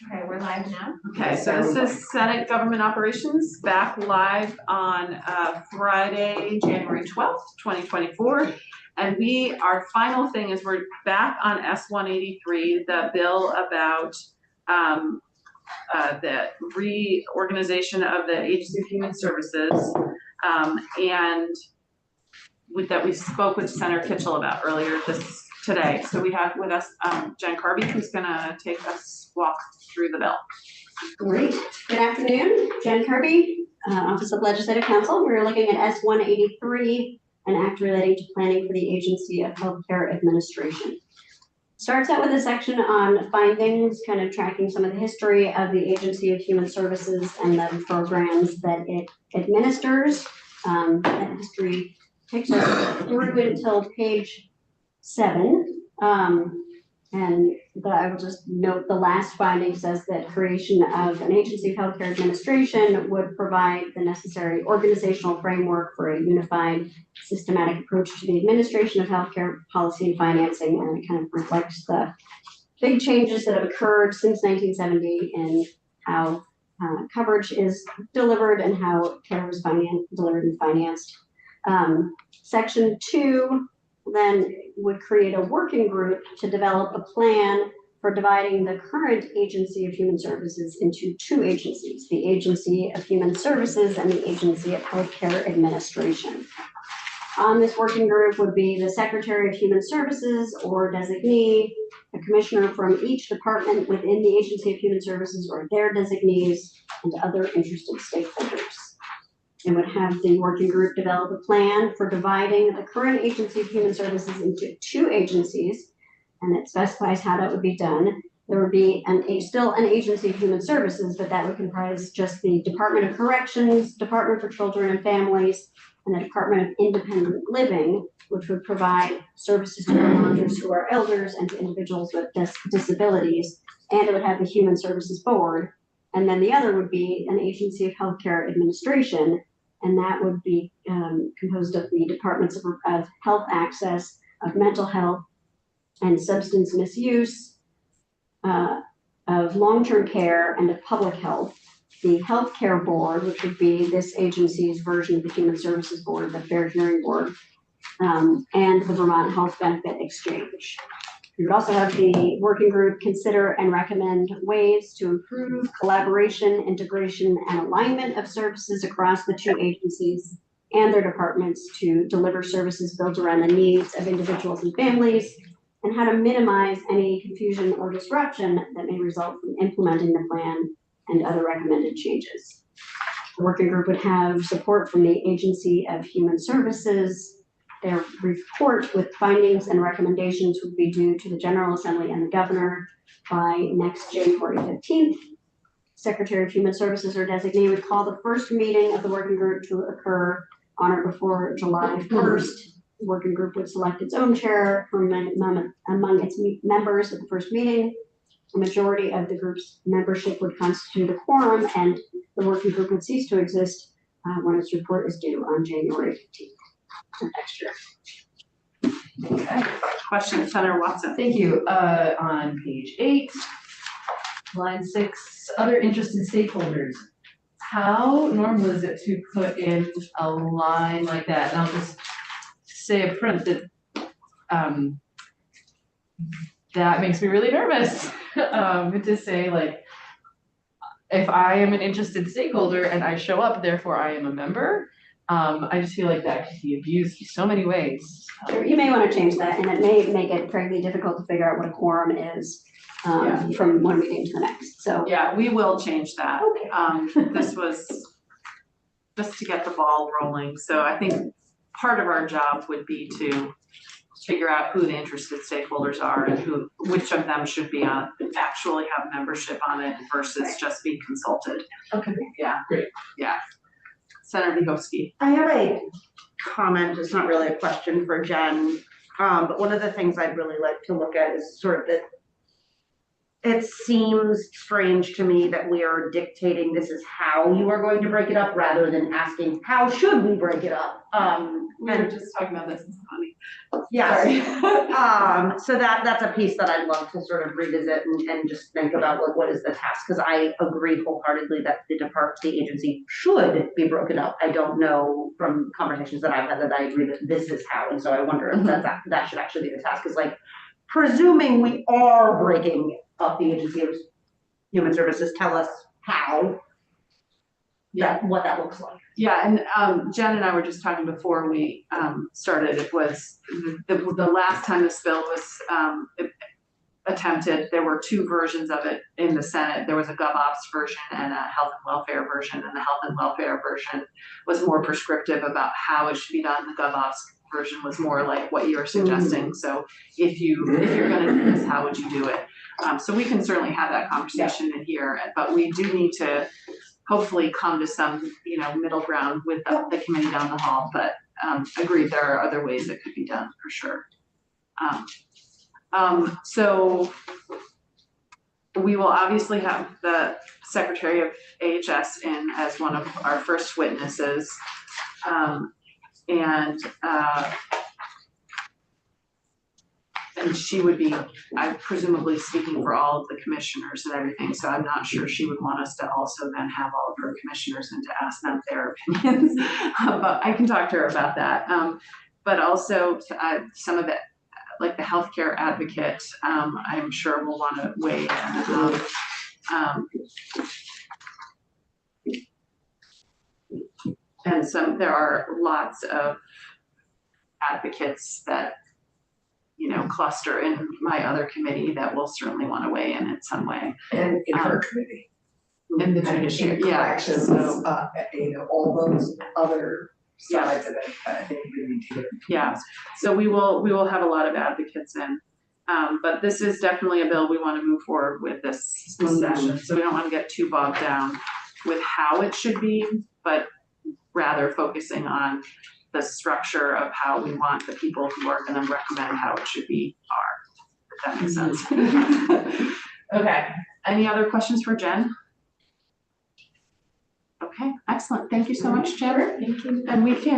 Okay, we're live now. Okay, so this is Senate Government Operations back live on Friday, January 12th, 2024. And our final thing is we're back on S-183, the bill about the reorganization of the Agency of Human Services, and that we spoke with Senator Kitchell about earlier today. So we have with us Jen Karby, who's gonna walk through the bill. Great. Good afternoon. Jen Karby, Office of Legislative Counsel. We're looking at S-183, an act relating to planning for the Agency of Healthcare Administration. Starts out with a section on findings, kind of tracking some of the history of the Agency of Human Services and the programs that it administers. That history takes us through until page 7. And I will just note the last finding says that creation of an Agency of Healthcare Administration would provide the necessary organizational framework for a unified, systematic approach to the administration of healthcare policy and financing, and it kind of reflects the big changes that have occurred since 1970 in how coverage is delivered and how care is delivered and financed. Section 2 then would create a working group to develop a plan for dividing the current Agency of Human Services into 2 agencies, the Agency of Human Services and the Agency of Healthcare Administration. On this working group would be the Secretary of Human Services or designee, a commissioner from each department within the Agency of Human Services or their designees, and other interested stakeholders. It would have the working group develop a plan for dividing the current Agency of Human Services into 2 agencies, and it specifies how that would be done. There would be still an Agency of Human Services, but that would comprise just the Department of Corrections, Department for Children and Families, and the Department of Independent Living, which would provide services to Vermonters who are elders and to individuals with disabilities. And it would have the Human Services Board. And then the other would be an Agency of Healthcare Administration, and that would be composed of the Departments of Health Access, of Mental Health and Substance Misuse, of Long-Term Care, and of Public Health. The Healthcare Board, which would be this agency's version of the Human Services Board, the Fair Hearing Board, and the Vermont Health Benefit Exchange. We would also have the working group consider and recommend ways to improve collaboration, integration, and alignment of services across the 2 agencies and their departments to deliver services built around the needs of individuals and families, and how to minimize any confusion or disruption that may result from implementing the plan and other recommended changes. The working group would have support from the Agency of Human Services. Their report with findings and recommendations would be due to the General Assembly and the Governor by next January 15th. Secretary of Human Services or designee would call the first meeting of the working group to occur on or before July 1st. The working group would select its own chair from among its members at the first meeting. A majority of the group's membership would constitute a quorum, and the working group would cease to exist when its report is due on January 15th. Next year. Okay. Question, Senator Watson. Thank you. On page 8, line 6, other interested stakeholders. How normal is it to put in a line like that? And I'll just say up front that that makes me really nervous to say, like, if I am an interested stakeholder and I show up, therefore I am a member. I just feel like that could be abused in so many ways. You may want to change that, and it may make it frankly difficult to figure out what a quorum is from one meeting to the next. So yeah, we will change that. Okay. This was just to get the ball rolling. So I think part of our job would be to figure out who the interested stakeholders are and which of them should be actually have membership on it versus just be consulted. Okay. Yeah. Great. Yeah. Senator Vyhovsky. I have a comment. It's not really a question for Jen, but one of the things I'd really like to look at is sort of it seems strange to me that we are dictating this is how you are going to break it up rather than asking, how should we break it up? We were just talking about this, it's funny. Yes. Sorry. So that's a piece that I'd love to sort of revisit and just think about what is the task, because I agree wholeheartedly that the agency should be broken up. I don't know from conversations that I've had that I agree that this is how, and so I wonder if that should actually be the task, is like, presuming we are breaking up the agency of human services, tell us how, what that looks like. Yeah, and Jen and I were just talking before we started, it was the last time this bill was attempted, there were two versions of it in the Senate. There was a GovOps version and a health and welfare version, and the health and welfare version was more prescriptive about how it should be done. The GovOps version was more like what you were suggesting. So if you're gonna do this, how would you do it? So we can certainly have that conversation in here, but we do need to hopefully come to some, middle ground with the committee down the hall, but agreed, there are other ways it could be done for sure. So we will obviously have the Secretary of AHS in as one of our first witnesses. And she would be, presumably speaking for all of the commissioners and everything, so I'm not sure she would want us to also then have all of her commissioners and to ask them their opinions, but I can talk to her about that. But also some of the, like the healthcare advocate, I'm sure will want to weigh in. And there are lots of advocates that cluster in my other committee that will certainly want to weigh in some way. And in her committee. In the And judiciary, in yeah. corrections, So, all those other sides of it, I think we need to get. yeah, so we will have a lot of advocates in. But this is definitely a bill we want to move forward with this session. So we don't want to get too bogged down with how it should be, but rather focusing on the structure of how we want the people who are going to recommend how it should be are, if that makes sense. Okay, any other questions for Jen? Okay, excellent. Thank you so much, Jen. Thank you. And we can